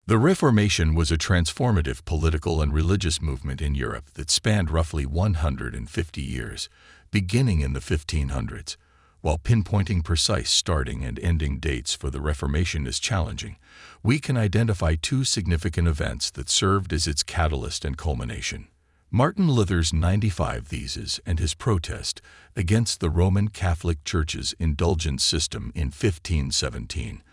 The Reformation was a transformative political and religious movement in Europe that spanned roughly 150 years, beginning in the 1500s. While pinpointing precise starting and ending dates for the Reformation is challenging, we can identify two significant events that served as its catalyst and culmination. Martin Luther's 95 Theses and his protest against the Roman Catholic Church's indulgence system in 1517,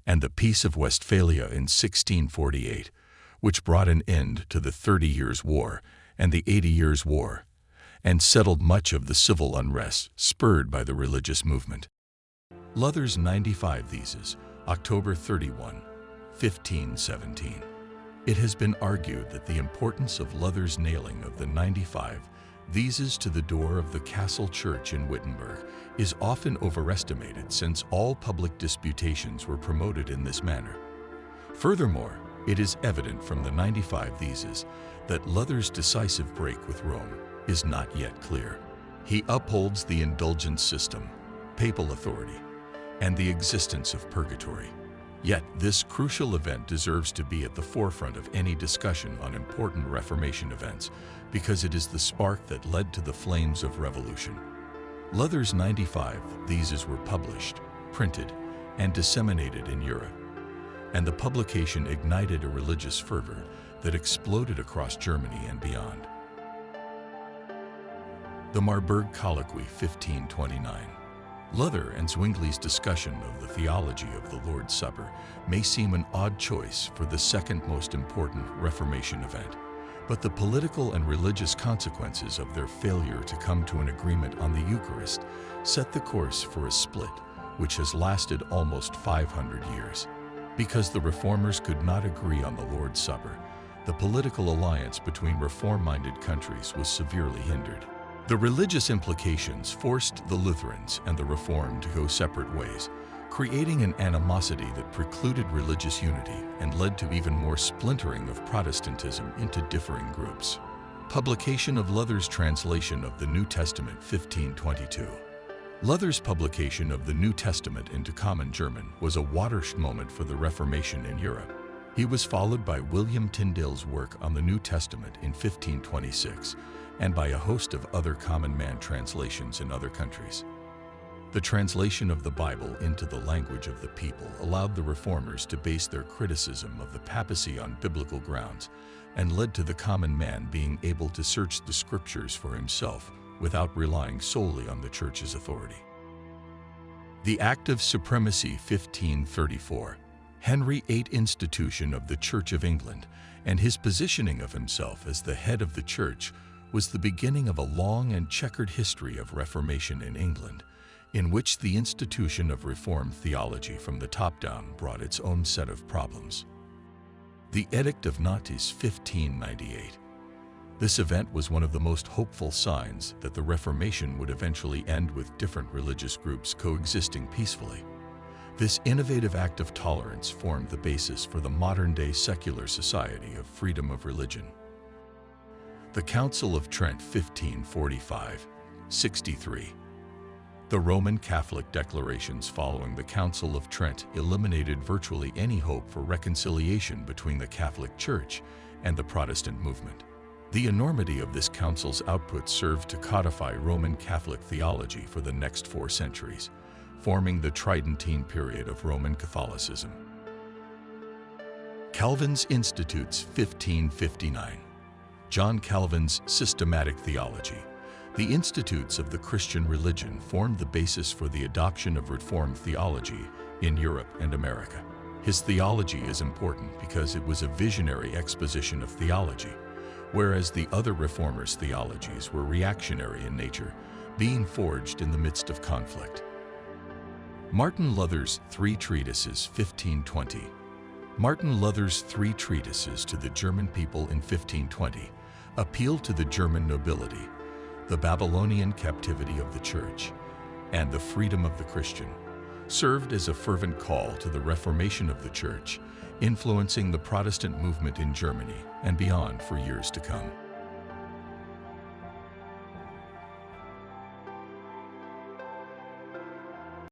and the Peace of Westphalia in 1648, which brought an end to the 30 Years' War and the 80 Years' War, and settled much of the civil unrest spurred by the religious movement. Luther's 95 Theses, October 31, 1517. It has been argued that the importance of Luther's nailing of the 95 Theses to the door of the Castle Church in Wittenberg is often overestimated, since all public disputations were promoted in this manner. Furthermore, it is evident from the 95 Theses that Luther's decisive break with Rome is not yet clear. He upholds the indulgence system, papal authority, and the existence of purgatory. Yet this crucial event deserves to be at the forefront of any discussion on important Reformation events, because it is the spark that led to the flames of revolution. Luther's 95 Theses were published, printed, and disseminated in Europe, and the publication ignited a religious fervor that exploded across Germany and beyond. The Marburg Colloquy, 1529. Luther and Zwingli's discussion of the theology of the Lord's Supper may seem an odd choice for the second most important Reformation event, but the political and religious consequences of their failure to come to an agreement on the Eucharist set the course for a split which has lasted almost 500 years. Because the Reformers could not agree on the Lord's Supper, the political alliance between Reform-minded countries was severely hindered. The religious implications forced the Lutherans and the Reformed to go separate ways, creating an animosity that precluded religious unity and led to even more splintering of Protestantism into differing groups. Publication of Luther's translation of the New Testament, 1522. Luther's publication of the New Testament into Common German was a watershed moment for the Reformation in Europe. He was followed by William Tyndale's work on the New Testament in 1526, and by a host of other common man translations in other countries. The translation of the Bible into the language of the people allowed the Reformers to base their criticism of the papacy on biblical grounds, and led to the common man being able to search the scriptures for himself without relying solely on the Church's authority. The Act of Supremacy, 1534. Henry VIII institution of the Church of England and his positioning of himself as the head of the Church was the beginning of a long and checkered history of Reformation in England, in which the institution of Reformed theology from the top down brought its own set of problems. The Edict of Nantes, 1598. This event was one of the most hopeful signs that the Reformation would eventually end with different religious groups coexisting peacefully. This innovative act of tolerance formed the basis for the modern-day secular society of freedom of religion. The Council of Trent, 1545, 63. The Roman Catholic declarations following the Council of Trent eliminated virtually any hope for reconciliation between the Catholic Church and the Protestant movement. The enormity of this council's output served to codify Roman Catholic theology for the next 4 centuries, forming the Tridentine period of Roman Catholicism. Calvin's Institutes, 1559. John Calvin's systematic theology. The Institutes of the Christian religion formed the basis for the adoption of Reformed theology in Europe and America. His theology is important because it was a visionary exposition of theology, whereas the other Reformers' theologies were reactionary in nature, being forged in the midst of conflict. Martin Luther's 3 Treatises, 1520. Martin Luther's 3 treatises to the German people in 1520 appealed to the German nobility, the Babylonian captivity of the Church, and the freedom of the Christian, served as a fervent call to the Reformation of the Church, influencing the Protestant movement in Germany and beyond for years to come.